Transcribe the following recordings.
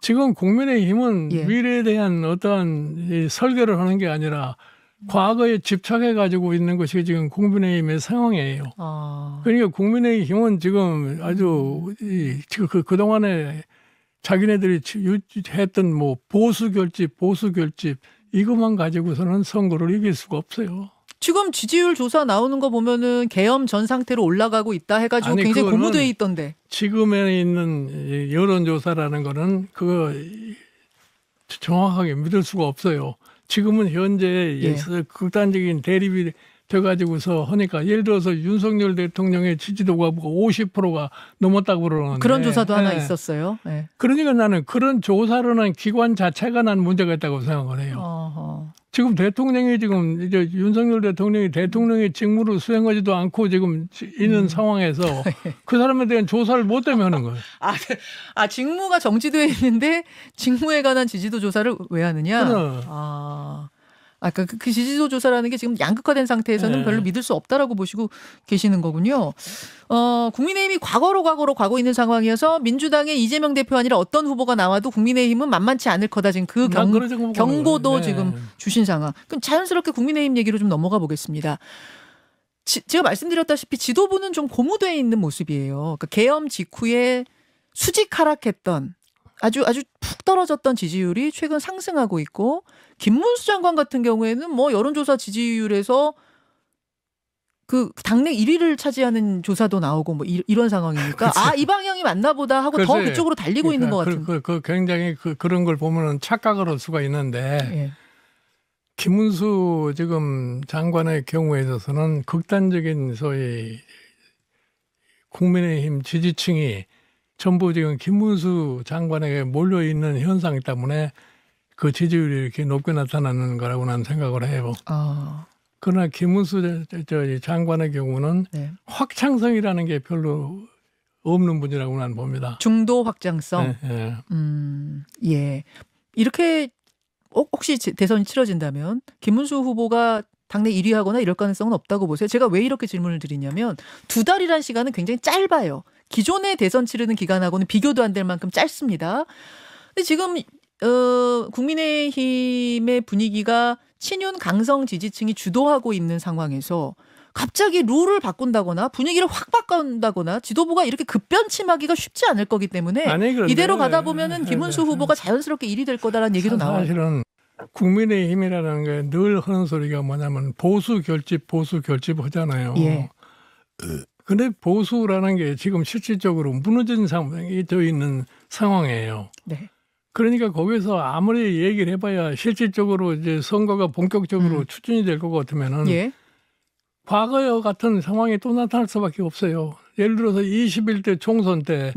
지금 국민의힘은 예. 미래에 대한 어떠한 이 설계를 하는 게 아니라 과거에 집착해 가지고 있는 것이 지금 국민의힘의 상황이에요. 그러니까 국민의힘은 지금 아주 지금 그동안에 자기네들이 했던 뭐 보수 결집 이것만 가지고서는 선거를 이길 수가 없어요. 지금 지지율 조사 나오는 거 보면은 계엄 전 상태로 올라가고 있다 해가지고 아니, 굉장히 고무돼 있던데. 지금에 있는 여론조사라는 거는 그거 정확하게 믿을 수가 없어요. 지금은 현재 예. 극단적인 대립이 돼가지고서 하니까 예를 들어서 윤석열 대통령의 지지도가 50%가 넘었다고 그러는데 그런 조사도 하나 있었어요. 네. 그러니까 나는 그런 조사로는 기관 자체가 난 문제가 있다고 생각을 해요. 어허. 지금 대통령이 지금 이제 윤석열 대통령이 대통령의 직무를 수행하지도 않고 지금 있는 상황에서 그 사람에 대한 조사를 못 때문에 하는 거예요. 직무가 정지되어 있는데 직무에 관한 지지도 조사를 왜 하느냐? 그래. 그 지지도 조사라는 게 지금 양극화된 상태에서는 네. 별로 믿을 수 없다라고 보시고 계시는 거군요. 국민의힘이 과거로 가고 있는 상황이어서 민주당의 이재명 대표 아니라 어떤 후보가 나와도 국민의힘은 만만치 않을 거다. 지금 그 경고도 네. 지금 주신 상황. 그럼 자연스럽게 국민의힘 얘기로 좀 넘어가 보겠습니다. 제가 말씀드렸다시피 지도부는 좀 고무되어 있는 모습이에요. 그러니까 계엄 직후에 수직 하락했던 아주 푹 떨어졌던 지지율이 최근 상승하고 있고 김문수 장관 같은 경우에는 뭐 여론조사 지지율에서 그 당내 1위를 차지하는 조사도 나오고 뭐 이런 상황이니까 이 방향이 맞나 보다 하고 더 그쪽으로 달리고 있는 것 같은데. 굉장히 그런 걸 보면은 착각을 할 수가 있는데 예. 김문수 지금 장관의 경우에 있어서는 극단적인 소위 국민의힘 지지층이 전부 지금 김문수 장관에게 몰려 있는 현상 때문에 그 지지율이 이렇게 높게 나타나는 거라고 나는 생각을 해요. 그러나 김문수 장관의 경우는 네. 확장성이라는 게 별로 없는 분이라고 나는 봅니다. 중도 확장성. 네, 예. 이렇게 혹시 대선이 치러진다면 김문수 후보가 당내 1위 하거나 이럴 가능성은 없다고 보세요. 제가 왜 이렇게 질문을 드리냐면 2달이라는 시간은 굉장히 짧아요. 기존의 대선 치르는 기간하고는 비교도 안 될 만큼 짧습니다. 근데 지금 국민의힘의 분위기가 친윤 강성 지지층이 주도하고 있는 상황에서 갑자기 룰을 바꾼다거나 분위기를 확 바꾼다거나 지도부가 이렇게 급변침하기가 쉽지 않을 거기 때문에 이대로 가다 보면은 김문수 후보가 자연스럽게 1위 될 거다라는 얘기도 나와요. 사실은 국민의힘이라는 게 늘 하는 소리가 뭐냐면 보수 결집 하잖아요. 예. 근데 보수라는 게 지금 실질적으로 무너진 상황이 되어 있는 상황이에요. 네. 그러니까 거기서 아무리 얘기를 해봐야 실질적으로 이제 선거가 본격적으로 추진이 될 것 같으면은 예. 과거와 같은 상황이 또 나타날 수밖에 없어요. 예를 들어서 21대 총선 때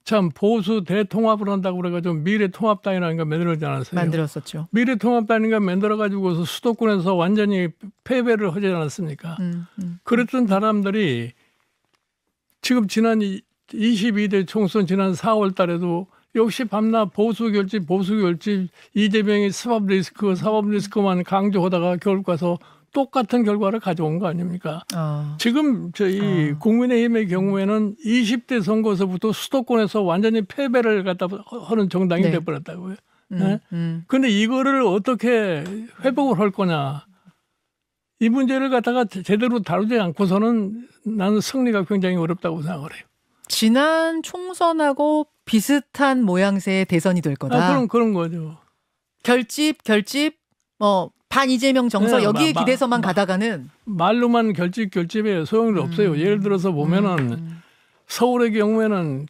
참 보수 대통합을 한다고 그래가지고 미래통합당이라는 거 만들었지 않았어요? 만들었었죠. 미래통합당인가 만들어가지고서 수도권에서 완전히 패배를 하지 않았습니까? 그랬던 사람들이 지금 지난 22대 총선 지난 4월 달에도 역시 밤낮 보수 결집 이재명이 사법 리스크만 강조하다가 결국 가서 똑같은 결과를 가져온 거 아닙니까? 지금 저희 국민의힘의 경우에는 20대 선거에서부터 수도권에서 완전히 패배를 갖다 하는 정당이 돼버렸다고요. 그런데 이거를 어떻게 회복을 할 거냐? 이 문제를 갖다가 제대로 다루지 않고서는 나는 승리가 굉장히 어렵다고 생각을 해요. 지난 총선하고 비슷한 모양새의 대선이 될 거다. 그런 거죠. 결집, 반 이재명 정서 여기에 기대서만 가다가는 말로만 결집에 소용이 없어요. 예를 들어서 보면은 서울의 경우에는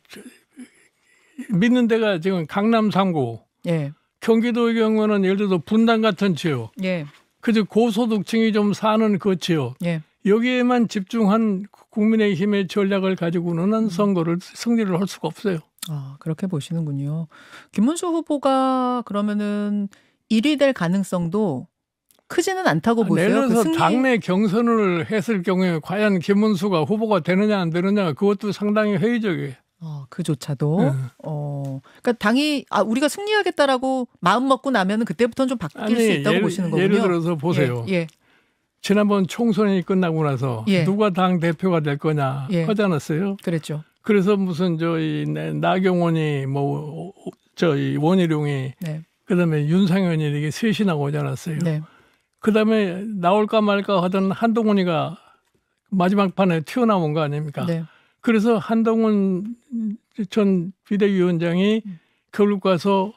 믿는 데가 지금 강남 3구, 경기도의 경우에는 예를 들어서 분당 같은 지역, 그저 고소득층이 좀 사는 그 지역, 여기에만 집중한 국민의힘의 전략을 가지고는 선거를 승리를 할 수가 없어요. 그렇게 보시는군요. 김문수 후보가 그러면은 1위 될 가능성도 크지는 않다고 보세요. 예를 들어서 당내 경선을 했을 경우에 과연 김문수가 후보가 되느냐 안 되느냐 그것도 상당히 회의적이에요. 그조차도. 그러니까 당이 우리가 승리하겠다라고 마음 먹고 나면은 그때부터는 좀 바뀔 수 있다고 보시는 거군요. 예를 들어서 보세요. 지난번 총선이 끝나고 나서 누가 당 대표가 될 거냐 하지 않았어요? 그랬죠. 그래서 무슨 저희 나경원이 뭐 이 원희룡이 네. 그다음에 윤상현이 이렇게 셋이 나오지 않았어요. 네. 그다음에 나올까 말까 하던 한동훈이가 마지막 판에 튀어나온 거 아닙니까? 네. 그래서 한동훈 전 비대위원장이 결국 가서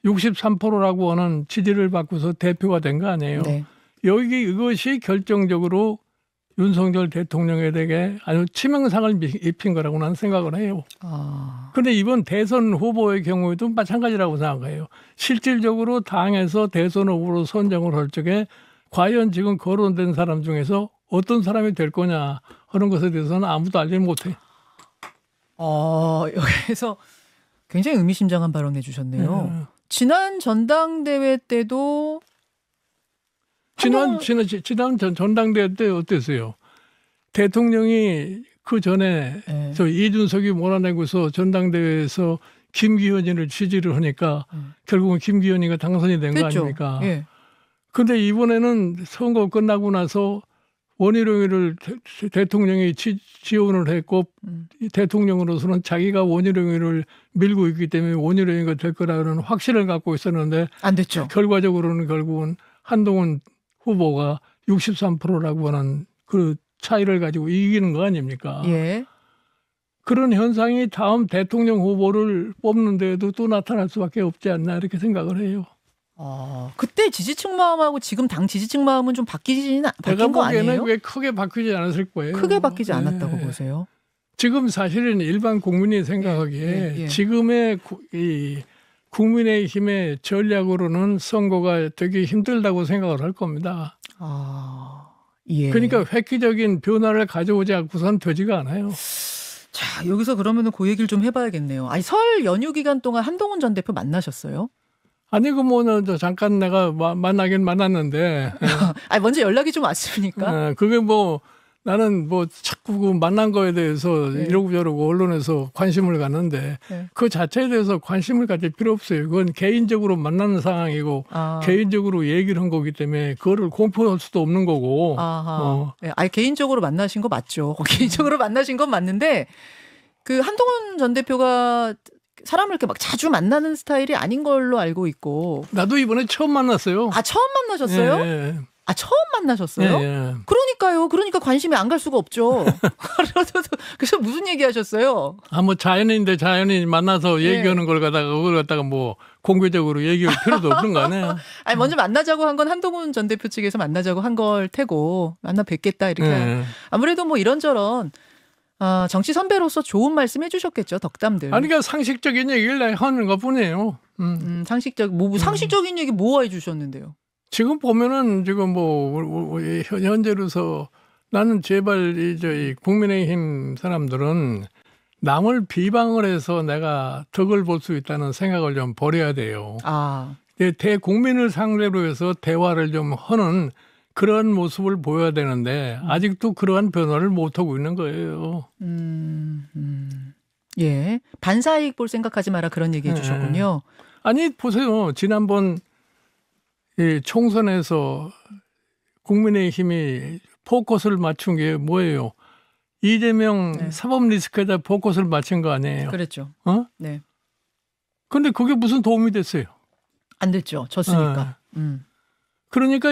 63%라고 하는 지지를 받고서 대표가 된 거 아니에요. 네. 이것이 결정적으로 윤석열 대통령에게 아주 치명상을 입힌 거라고 나는 생각을 해요. 그런데 이번 대선 후보의 경우에도 마찬가지라고 생각해요. 실질적으로 당에서 대선 후보로 선정을 할 적에 과연 지금 거론된 사람 중에서 어떤 사람이 될 거냐 하는 것에 대해서는 아무도 알지 못해. 여기서 굉장히 의미심장한 발언 해주셨네요. 지난 전당대회 때도 지난 전당대회 때 어땠어요? 대통령이 그 전에 네. 저 이준석이 몰아내고서 전당대회에서 김기현이를 지지를 하니까 결국은 김기현이가 당선이 된 거 아닙니까? 예. 근데 이번에는 선거 끝나고 나서 원희룡이를 대통령이 지원을 했고 대통령으로서는 자기가 원희룡이를 밀고 있기 때문에 원희룡이가 될 거라는 확신을 갖고 있었는데 안 됐죠. 결과적으로는 결국은 한동훈 후보가 63%라고 하는 그 차이를 가지고 이기는 거 아닙니까? 예. 그런 현상이 다음 대통령 후보를 뽑는 데에도 또 나타날 수밖에 없지 않나 이렇게 생각을 해요. 그때 지지층 마음하고 지금 당 지지층 마음은 좀 바뀐 거 아니에요? 제가 보기에는 크게 바뀌지 않았을 거예요. 크게 바뀌지 않았다고 보세요? 지금 사실은 일반 국민이 생각하기에 지금의 이 국민의힘의 전략으로는 선거가 되게 힘들다고 생각을 할 겁니다. 예. 그러니까 획기적인 변화를 가져오지 않고선 되지가 않아요. 자, 여기서 그러면은 그 얘기를 좀 해봐야겠네요. 아니, 설 연휴 기간 동안 한동훈 전 대표 만나셨어요? 아니, 잠깐 내가 만나긴 만났는데. 아니, 먼저 연락이 좀 왔습니까? 그게 나는 자꾸 그 만난 거에 대해서 이러고 저러고 언론에서 관심을 갖는데 그 자체에 대해서 관심을 가질 필요 없어요. 그건 개인적으로 만나는 상황이고 개인적으로 얘기를 한 거기 때문에 그거를 공표할 수도 없는 거고. 아니, 개인적으로 만나신 거 맞죠. 개인적으로 만나신 건 맞는데 그 한동훈 전 대표가 사람을 이렇게 막 자주 만나는 스타일이 아닌 걸로 알고 있고. 나도 이번에 처음 만났어요. 처음 만나셨어요? 예. 처음 만나셨어요? 예. 그러니까요. 그러니까 관심이 안 갈 수가 없죠. 그래서 무슨 얘기 하셨어요? 자연인인데 자연인 만나서 얘기하는 걸 그걸 갖다가 공개적으로 얘기할 필요도 없는 거 아니에요? 아니, 먼저 만나자고 한 건 한동훈 전 대표 측에서 만나자고 한 걸 테고 만나 뵙겠다 이렇게. 아무래도 이런저런 정치 선배로서 좋은 말씀 해주셨겠죠, 덕담들. 아니, 그러니까 상식적인 얘기를 하는 것 뿐이에요. 상식적인 얘기 뭐 해주셨는데요? 지금 보면은 지금 현재로서 나는 제발 이 국민의힘 사람들은 남을 비방을 해서 내가 덕을 볼 수 있다는 생각을 좀 버려야 돼요. 대국민을 상대로 해서 대화를 좀 하는 그런 모습을 보여야 되는데 아직도 그러한 변화를 못하고 있는 거예요. 예. 반사이익 볼 생각하지 마라 그런 얘기 해주셨군요. 아니, 보세요. 지난번 이 총선에서 국민의힘이 포커스를 맞춘 게 뭐예요? 이재명 사법 리스크에다 포커스를 맞춘 거 아니에요? 그랬죠. 네. 근데 그게 무슨 도움이 됐어요? 안 됐죠. 졌으니까. 그러니까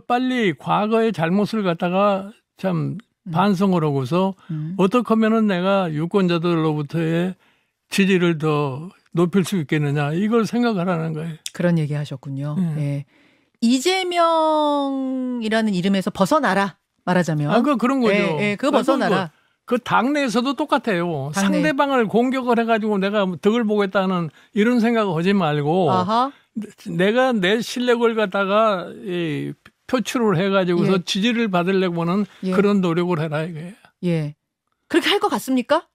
빨리 과거의 잘못을 갖다가 참 반성을 하고서 어떻게 하면은 내가 유권자들로부터의 지지를 더 높일 수 있겠느냐 이걸 생각하라는 거예요. 그런 얘기 하셨군요. 예. 이재명이라는 이름에서 벗어나라 말하자면. 그런 거죠. 그거 벗어나라. 그 당내에서도 똑같아요. 상대방을 공격을 해가지고 내가 덕을 보겠다는 이런 생각을 하지 말고 내가 내 실력을 갖다가 표출을 해가지고서 지지를 받으려고 하는 그런 노력을 해라 이거예요. 예. 그렇게 할 것 같습니까?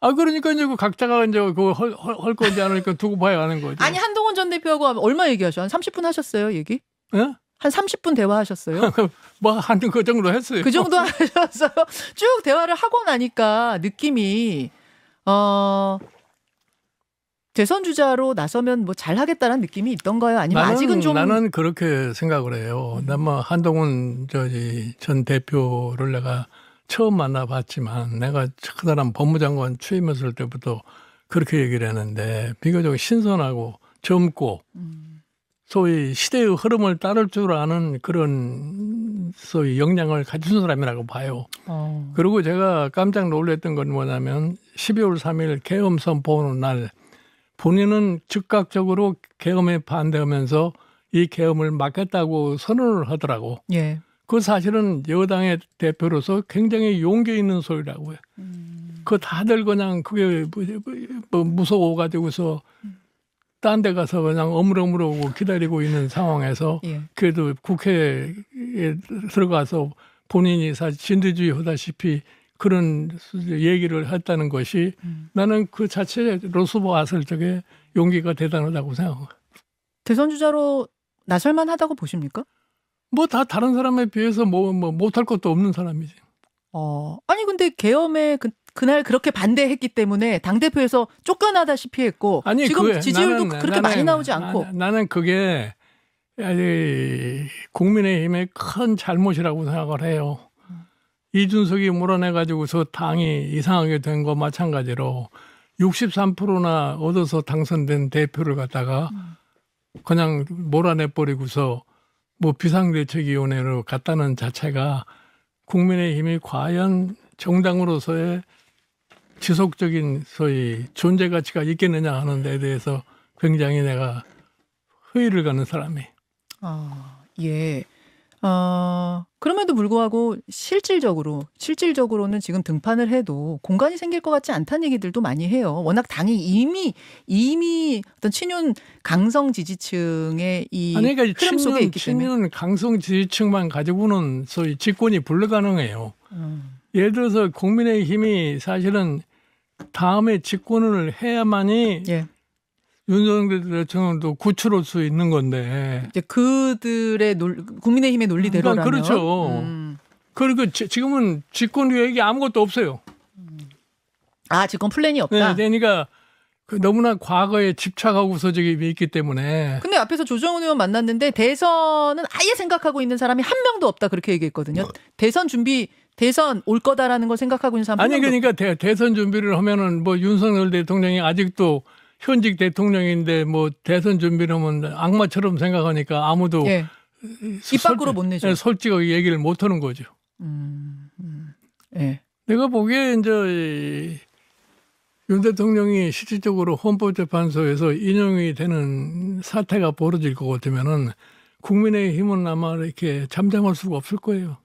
그러니까 이제 각자가 이제 그거 할 건지 안 할까 두고 봐야 하는 거죠. 아니, 한동훈 전 대표하고 얼마 얘기하셔? 한 30분 하셨어요, 얘기? 예? 한 30분 대화하셨어요? 한 그 정도 했어요. 그 정도 하셨어요? 쭉 대화를 하고 나니까 느낌이 대선 주자로 나서면 잘하겠다는 느낌이 있던가요? 아니면 아직은 좀 나는 그렇게 생각을 해요. 한동훈 전 대표를 내가 처음 만나봤지만 내가 그 사람 법무장관 취임했을 때부터 그렇게 얘기를 하는데 비교적 신선하고 젊고 소위 시대의 흐름을 따를 줄 아는 그런 소위 역량을 가진 사람이라고 봐요. 그리고 제가 깜짝 놀랐던 건 뭐냐면 12월 3일 계엄 선포하는 날 본인은 즉각적으로 계엄에 반대하면서 이 계엄을 막겠다고 선언을 하더라고. 예. 그 사실은 여당의 대표로서 굉장히 용기 있는 소리라고요. 그 다들 그냥 그게 뭐 무서워가지고서 딴 데 가서 그냥 어물어물하고 기다리고 있는 상황에서 예. 그래도 국회에 들어가서 본인이 사실 진두지휘 하다시피 그런 얘기를 했다는 것이 나는 그 자체로서 봤을 적에 용기가 대단하다고 생각합니다. 대선 주자로 나설만 하다고 보십니까? 뭐 다 다른 사람에 비해서 뭐 못할 것도 없는 사람이지. 아니 근데 계엄에 그날 그렇게 반대했기 때문에 당대표에서 쫓겨나다시피 했고 아니, 지금 지지율도 그렇게 많이 나오지 않고. 나는 그게 국민의힘의 큰 잘못이라고 생각을 해요. 이준석이 몰아내가지고서 당이 이상하게 된 거 마찬가지로 63%나 얻어서 당선된 대표를 갖다가 그냥 몰아내버리고서 뭐 비상대책위원회로 갔다는 자체가 국민의힘이 과연 정당으로서의 지속적인 소위 존재 가치가 있겠느냐 하는 데에 대해서 굉장히 내가 회의를 가는 사람이. 예. 그럼에도 불구하고 실질적으로는 지금 등판을 해도 공간이 생길 것 같지 않다는 얘기들도 많이 해요. 워낙 당이 이미 어떤 친윤 강성 지지층의 이 그러니까 흐름 속에 있기 때문에. 친윤 강성 지지층만 가지고는 소위 집권이 불가능해요. 예를 들어서 국민의힘이 사실은 다음에 집권을 해야만이 예. 윤석열 대통령도 구출할 수 있는 건데. 이제 그들의 국민의힘의 논리대로라면. 그렇죠. 그리고 지금은 집권 계획이 아무것도 없어요. 집권 플랜이 없다. 네, 그러니까 너무나 과거에 집착하고서 저기 있기 때문에. 근데 앞에서 조정훈 의원 만났는데 대선은 아예 생각하고 있는 사람이 한 명도 없다 그렇게 얘기했거든요. 대선 올 거다라는 걸 생각하고 있는 사람 한 명도 그러니까 대선 준비를 하면은 뭐 윤석열 대통령이 아직도 현직 대통령인데 뭐 대선 준비를 하면 악마처럼 생각하니까 아무도 예. 입 밖으로 못 내죠. 솔직하게 얘기를 못 하는 거죠. 예. 내가 보기에 이제 윤 대통령이 실질적으로 헌법재판소에서 인용이 되는 사태가 벌어질 것 같으면은 국민의힘은 아마 이렇게 잠잠할 수가 없을 거예요.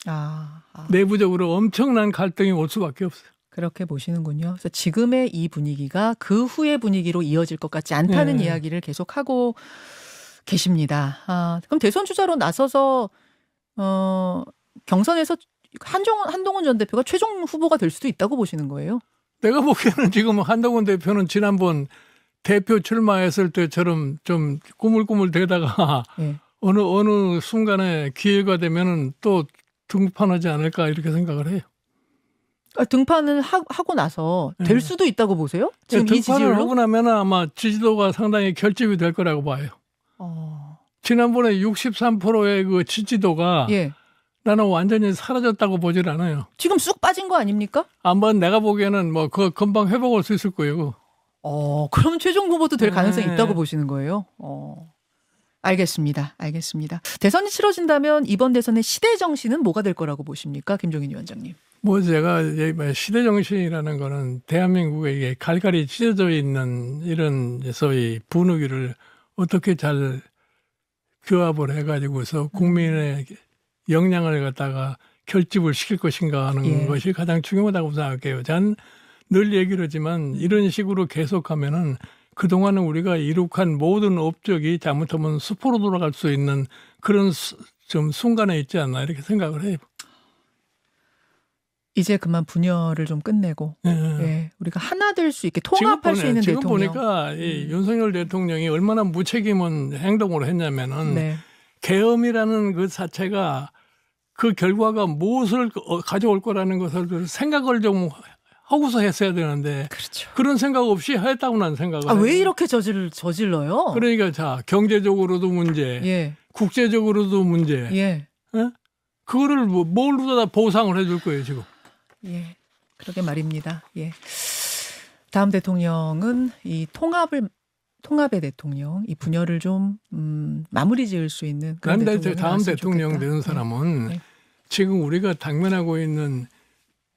내부적으로 엄청난 갈등이 올 수밖에 없어요. 그렇게 보시는군요. 그래서 지금의 이 분위기가 그 후의 분위기로 이어질 것 같지 않다는 이야기를 계속하고 계십니다. 그럼 대선 주자로 나서서 경선에서 한동훈 전 대표가 최종 후보가 될 수도 있다고 보시는 거예요? 내가 보기에는 지금 한동훈 대표는 지난번 대표 출마했을 때처럼 좀 꾸물꾸물 대다가 어느 순간에 기회가 되면은 또 등판하지 않을까 이렇게 생각을 해요. 등판을 하고 나서 될 수도 있다고 보세요? 지금 이 등판을 지지율로? 하고 나면 아마 지지도가 상당히 결집이 될 거라고 봐요. 지난번에 63%의 그 지지도가 나는 완전히 사라졌다고 보질 않아요. 지금 쑥 빠진 거 아닙니까? 한번 내가 보기에는 뭐 그 금방 회복할 수 있을 거예요. 그러면 최종 후보도 될 가능성이 있다고 보시는 거예요? 알겠습니다. 대선이 치러진다면 이번 대선의 시대 정신은 뭐가 될 거라고 보십니까? 김종인 위원장님. 뭐 제가 시대 정신이라는 거는 대한민국에 갈갈이 찢어져 있는 이런 소위 분위기를 어떻게 잘 규합을 해가지고서 국민의 역량을 갖다가 결집을 시킬 것인가 하는 것이 가장 중요하다고 생각해요. 저는 늘 얘기를 하지만 이런 식으로 계속하면은 그동안은 우리가 이룩한 모든 업적이 잘못하면 수포로 돌아갈 수 있는 그런 좀 순간에 있지 않나 이렇게 생각을 해요. 이제 그만 분열을 좀 끝내고 우리가 하나 될 수 있게 통합할 수 있는 지금 대통령. 보니까 이 윤석열 대통령이 얼마나 무책임한 행동을 했냐면은 계엄이라는 그 자체가 그 결과가 무엇을 가져올 거라는 것을 생각을 좀 하고서 했어야 되는데 그렇죠. 그런 생각 없이 했다고 난 생각을 해요. 왜 이렇게 저질러요? 그러니까 자 경제적으로도 문제, 국제적으로도 문제. 그거를 뭘로 다 보상을 해줄 거예요 지금. 그러게 말입니다. 다음 대통령은 이 통합의 대통령, 이 분열을 좀 마무리 지을 수 있는 그런 그런데 대통령이 다음 나왔으면 대통령 좋겠다. 되는 사람은 네. 지금 우리가 당면하고 있는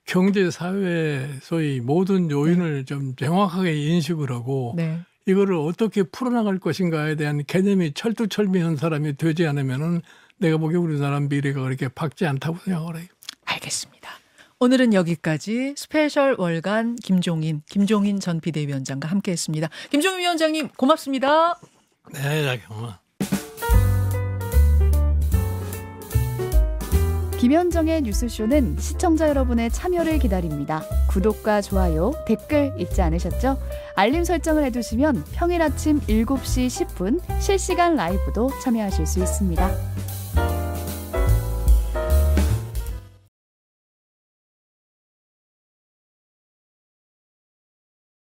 경제 사회 소위 모든 요인을 좀 정확하게 인식을 하고 네. 이거를 어떻게 풀어나갈 것인가에 대한 개념이 철두철미한 사람이 되지 않으면은 내가 보기에 우리나라 미래가 그렇게 밝지 않다고 생각을 해요. 알겠습니다. 오늘은 여기까지 스페셜 월간 김종인 전 비대위원장과 함께했습니다. 김종인 위원장님 고맙습니다. 네, 잠깐만. 김현정의 뉴스쇼는 시청자 여러분의 참여를 기다립니다. 구독과 좋아요, 댓글 잊지 않으셨죠? 알림 설정을 해두시면 평일 아침 7시 10분 실시간 라이브도 참여하실 수 있습니다.